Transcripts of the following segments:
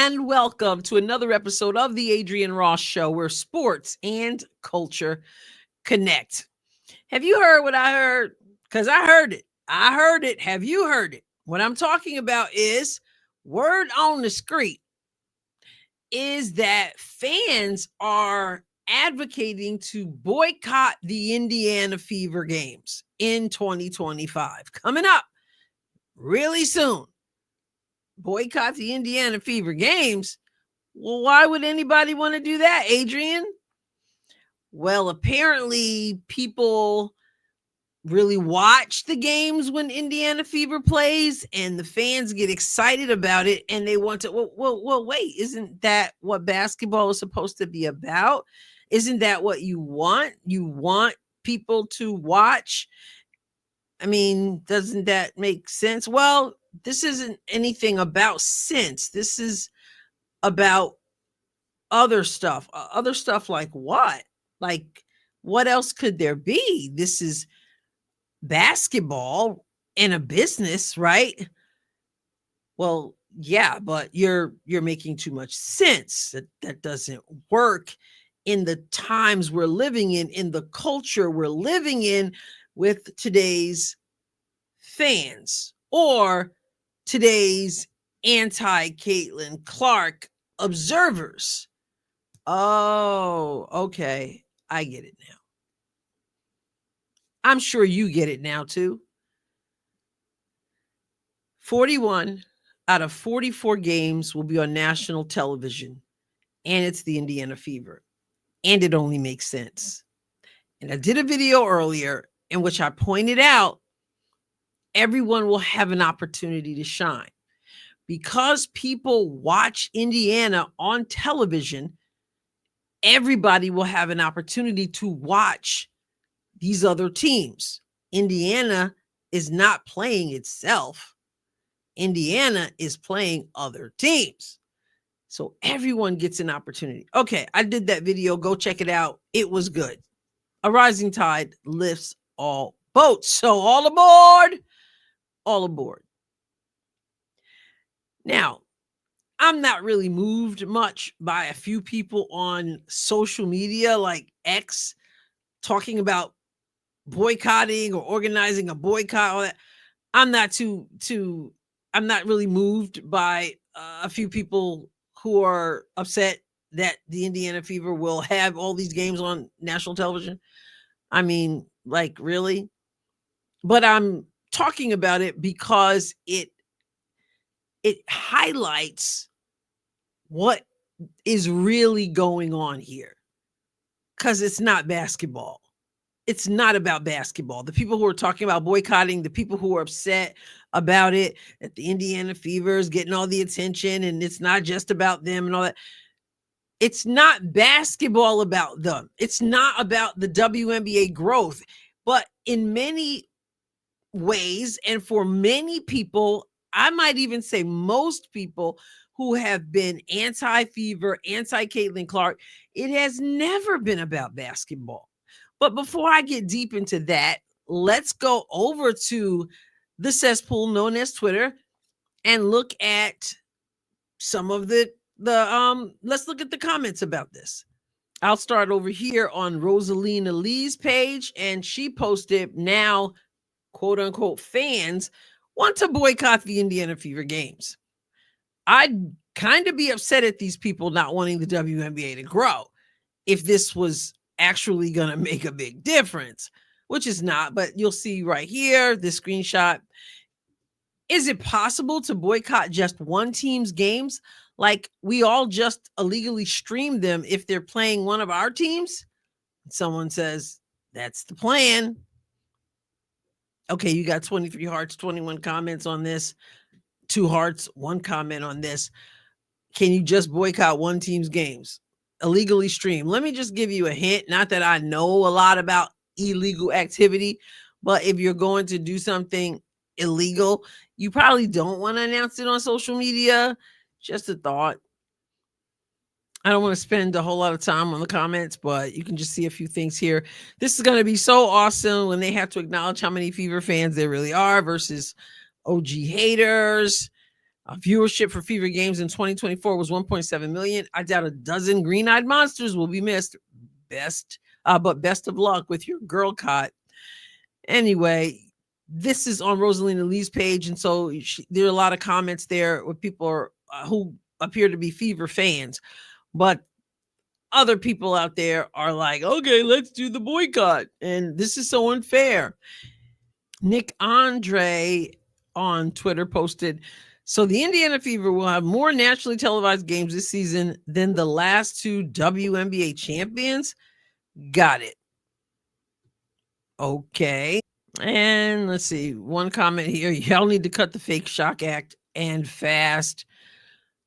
and welcome to another episode of the Adrienne Ross Show, where sports and culture connect. Have you heard what I heard? Because I heard it. I heard it. Have you heard it? What I'm talking about is word on the street is that fans are advocating to boycott the Indiana Fever games in 2025. Coming up really soon. Boycott the Indiana Fever games? Well, why would anybody want to do that, Adrienne? Well, apparently people really watch the games when Indiana Fever plays and the fans get excited about it and they want to, well, wait, isn't that what basketball is supposed to be about? Isn't that what you want? You want people to watch? I mean, doesn't that make sense? Well, this isn't anything about sense. This is about other stuff. Other stuff like what? Like, what else could there be? This is basketball and a business, right? Well, yeah, but you're making too much sense. That doesn't work in the times we're living in the culture we're living in with today's fans or today's anti-Caitlin Clark observers. Oh, okay. I get it now. I'm sure you get it now too. 41 out of 44 games will be on national television, and it's the Indiana Fever, and it only makes sense. And I did a video earlier in which I pointed out everyone will have an opportunity to shine. Because people watch Indiana on television, everybody will have an opportunity to watch these other teams. Indiana is not playing itself. Indiana is playing other teams. So everyone gets an opportunity. Okay, I did that video. Go check it out. It was good. A rising tide lifts all boats. So all aboard. All aboard. Now, I'm not really moved much by a few people on social media like X talking about boycotting or organizing a boycott. All that. I'm not really moved by a few people who are upset that the Indiana Fever will have all these games on national television. I mean, like, really? But I'm talking about it because it highlights what is really going on here. Because it's not basketball. It's not about basketball. The people who are talking about boycotting, the people who are upset about it, that the Indiana Fever is getting all the attention and it's not just about them and all that. It's not basketball about them. It's not about the WNBA growth. But in many ways, and for many people, I might even say most people who have been anti-Fever, anti-Caitlin Clark, it has never been about basketball. But before I get deep into that, let's go over to the cesspool known as Twitter and look at some of the let's look at the comments about this. I'll start over here on Rosalina Lee's page, and she posted, now, quote unquote, fans want to boycott the Indiana Fever games. I'd kind of be upset at these people not wanting the WNBA to grow if this was actually going to make a big difference, which is not, but you'll see right here, this screenshot. Is it possible to boycott just one team's games? Like we all just illegally stream them if they're playing one of our teams? Someone says, that's the plan. Okay, you got 23 hearts, 21 comments on this, 2 hearts, 1 comment on this. Can you just boycott one team's games? Illegally stream. Let me just give you a hint. Not that I know a lot about illegal activity, but if you're going to do something illegal, you probably don't want to announce it on social media. Just a thought. I don't want to spend a whole lot of time on the comments, but you can just see a few things here. This is going to be so awesome when they have to acknowledge how many Fever fans there really are versus OG haters. Viewership for Fever games in 2024 was 1.7 million. I doubt a dozen green-eyed monsters will be missed. But best of luck with your girl cot. Anyway, this is on Rosalina Lee's page, and so there are a lot of comments there with people who appear to be Fever fans, but other people out there are like, okay, let's do the boycott, and this is so unfair. Nick Andre on Twitter posted, so the Indiana Fever will have more nationally televised games this season than the last two WNBA champions. Got it. Okay. And let's see, one comment here. Y'all need to cut the fake shock act and fast.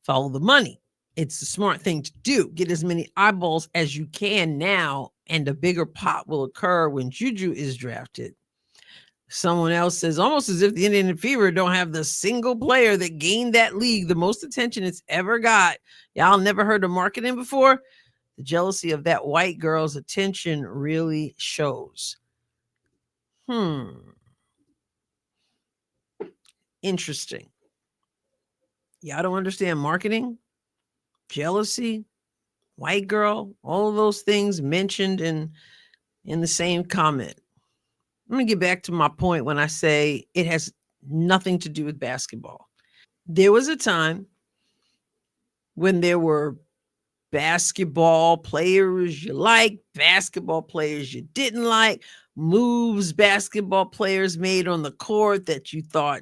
Follow the money. It's the smart thing to do. Get as many eyeballs as you can now, and a bigger pot will occur when Juju is drafted. Someone else says, almost as if the Indiana Fever don't have the single player that gained that league the most attention it's ever got. Y'all never heard of marketing before? The jealousy of that white girl's attention really shows. Interesting. Y'all don't understand marketing, jealousy, white girl, all of those things mentioned in the same comment. I'm going to get back to my point when I say it has nothing to do with basketball. There was a time when there were basketball players you liked, basketball players you didn't like, moves basketball players made on the court that you thought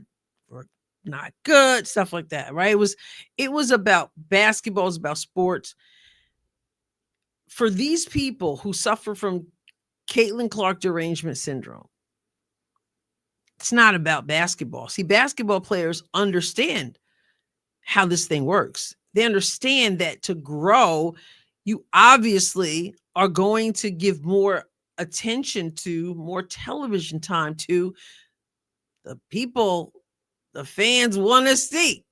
were not good, stuff like that, right? It was about basketball, it was about sports. For these people who suffer from Caitlin Clark derangement syndrome, it's not about basketball. See, basketball players understand how this thing works. They understand that to grow, you obviously are going to give more attention to, more television time to the people the fans want to see.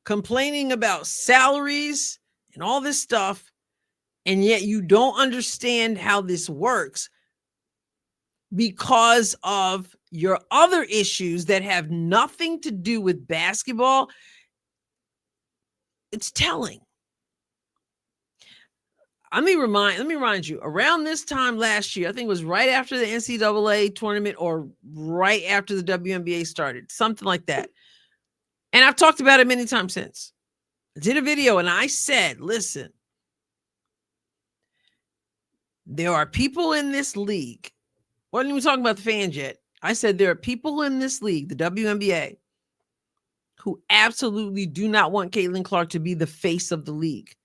Complaining about salaries and all this stuff, and yet you don't understand how this works because of your other issues that have nothing to do with basketball. It's telling. Let me remind you, around this time last year, I think it was right after the NCAA tournament or right after the WNBA started, something like that. And I've talked about it many times since. I did a video and I said, listen, there are people in this league. Wasn't even talking about the fans yet. I said there are people in this league, the WNBA, who absolutely do not want Caitlin Clark to be the face of the league.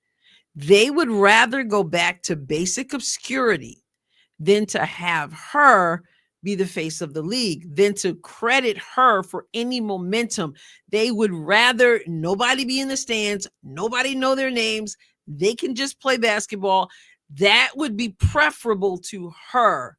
They would rather go back to basic obscurity than to have her be the face of the league, than to credit her for any momentum. They would rather nobody be in the stands, nobody know their names. They can just play basketball. That would be preferable to her.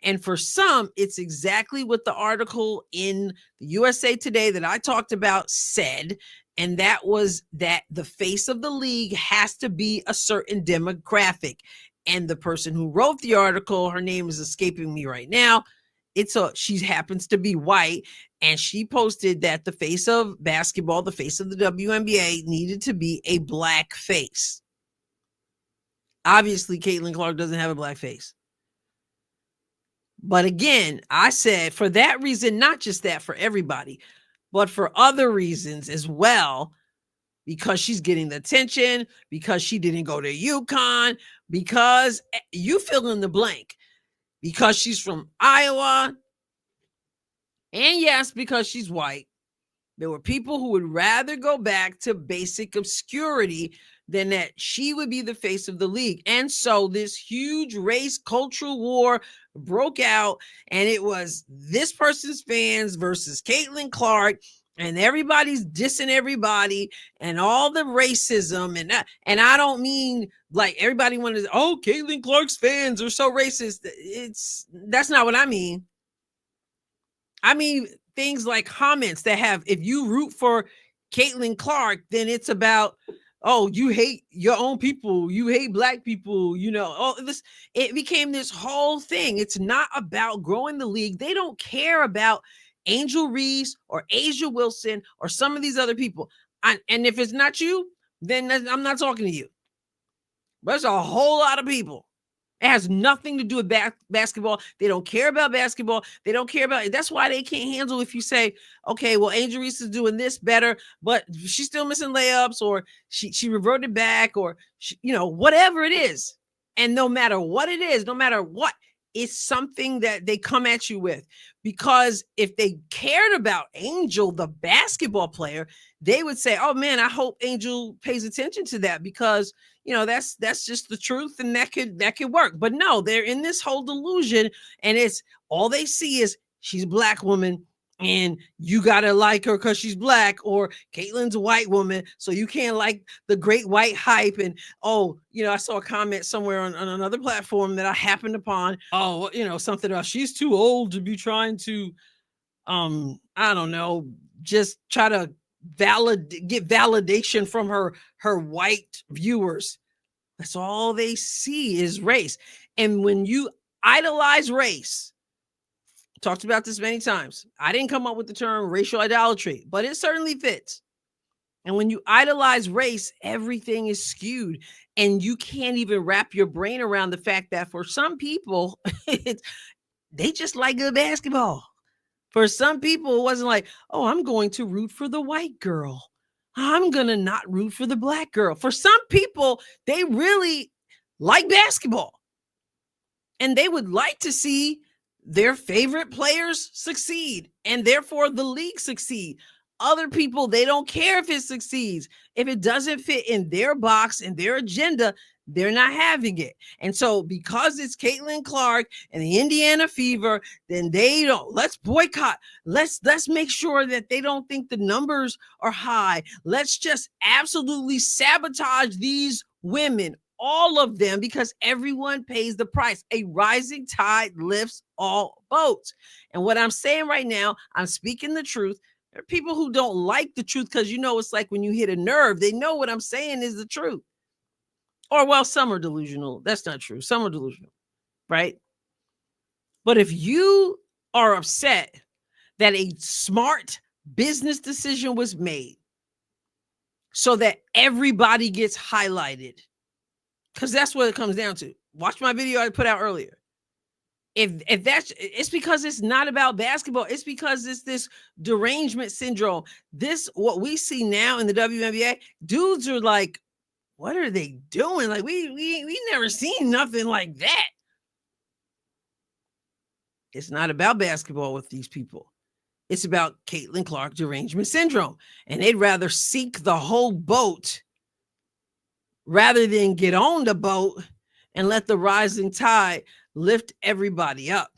And for some, it's exactly what the article in the USA Today that I talked about said. And that was that the face of the league has to be a certain demographic. And the person who wrote the article, her name is escaping me right now. She happens to be white. And she posted that the face of basketball, the face of the WNBA needed to be a black face. Obviously, Caitlin Clark doesn't have a black face. But again, I said for that reason, not just that for everybody, but for other reasons as well, because she's getting the attention, because she didn't go to UConn, because you fill in the blank, because she's from Iowa, and yes, because she's white. There were people who would rather go back to basic obscurity than that she would be the face of the league. And so this huge race cultural war broke out, and it was this person's fans versus Caitlin Clark, and everybody's dissing everybody and all the racism. And I don't mean like everybody wanted, Caitlin Clark's fans are so racist. That's not what I mean. I mean things like comments that have, if you root for Caitlin Clark, then it's about, you hate your own people, you hate black people, it became this whole thing. It's not about growing the league. They don't care about Angel Reese or Asia Wilson or some of these other people. And if it's not you, then I'm not talking to you. There's a whole lot of people. It has nothing to do with basketball. They don't care about basketball. They don't care about it. That's why they can't handle if you say, okay, well, Angel Reese is doing this better, but she's still missing layups, or she reverted back, or whatever it is. And no matter what it is, no matter what, it's something that they come at you with. Because if they cared about Angel, the basketball player, they would say, oh man, I hope Angel pays attention to that, because that's just the truth, and that could work. But no, they're in this whole delusion, and it's all they see is she's a black woman and you gotta like her because she's black, or Caitlin's a white woman, so you can't like the great white hype. And I saw a comment somewhere on another platform that I happened upon. Something else. She's too old to be trying to I don't know, just try to get validation from her white viewers. That's all they see is race. And when you idolize race, talked about this many times. I didn't come up with the term racial idolatry, but it certainly fits. And when you idolize race, everything is skewed, and you can't even wrap your brain around the fact that for some people, they just like good basketball. For some people, it wasn't like, oh, I'm going to root for the white girl. I'm going to not root for the black girl. For some people, they really like basketball, and they would like to see their favorite players succeed, and therefore the league succeed. Other people, they don't care if it succeeds. If it doesn't fit in their box and their agenda, they're not having it. And so because it's Caitlin Clark and the Indiana Fever, then they don't. Let's boycott. Let's make sure that they don't think the numbers are high. Let's just absolutely sabotage these women, all of them, because everyone pays the price. A rising tide lifts all boats. And what I'm saying right now, I'm speaking the truth. There are people who don't like the truth because, it's like when you hit a nerve, they know what I'm saying is the truth. Or, well, some are delusional. That's not true. Some are delusional, right? But if you are upset that a smart business decision was made so that everybody gets highlighted, because that's what it comes down to. Watch my video I put out earlier. If that's, it's because it's not about basketball. It's because it's this derangement syndrome. What we see now in the WNBA, dudes are like, what are they doing? Like we never seen nothing like that. It's not about basketball with these people. It's about Caitlin Clark derangement syndrome. And they'd rather sink the whole boat rather than get on the boat and let the rising tide lift everybody up.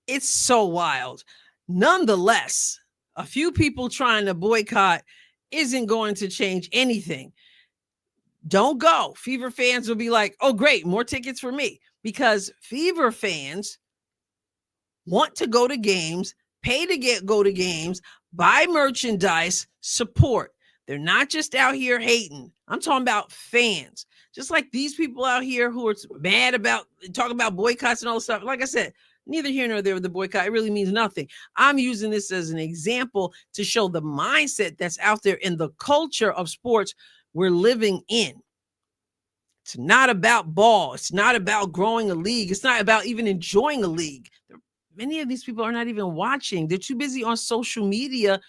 It's so wild. Nonetheless, a few people trying to boycott isn't going to change anything. Don't go. Fever fans will be like, oh, great, more tickets for me. Because Fever fans want to go to games, pay to go to games, buy merchandise, support. They're not just out here hating. I'm talking about fans. Just like these people out here who are mad about talking about boycotts and all this stuff. Like I said, neither here nor there with the boycott. It really means nothing. I'm using this as an example to show the mindset that's out there in the culture of sports we're living in. It's not about ball. It's not about growing a league. It's not about even enjoying a league. Many of these people are not even watching. They're too busy on social media,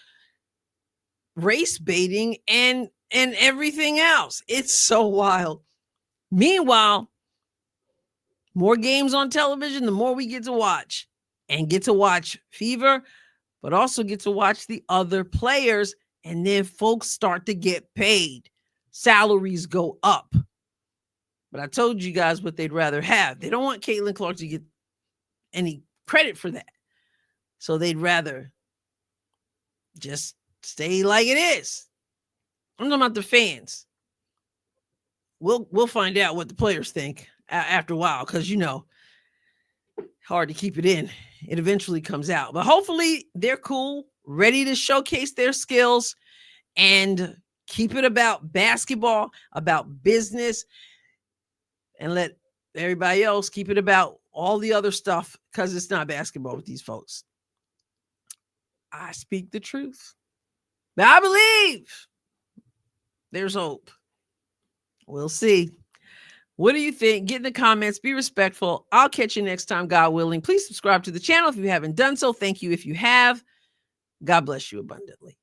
race baiting and everything else. It's so wild. Meanwhile, more games on television, the more we get to watch, and get to watch Fever, but also get to watch the other players. And then folks start to get paid. Salaries go up. But I told you guys what they'd rather have. They don't want Caitlin Clark to get any credit for that. So they'd rather just stay like it is. I'm talking about the fans. We'll find out what the players think after a while, because hard to keep it in. It eventually comes out. But hopefully they're cool, ready to showcase their skills and keep it about basketball, about business, and let everybody else keep it about all the other stuff, because it's not basketball with these folks. I speak the truth. Now I believe there's hope. We'll see. What do you think? Get in the comments. Be respectful. I'll catch you next time, God willing. Please subscribe to the channel if you haven't done so. Thank you if you have. God bless you abundantly.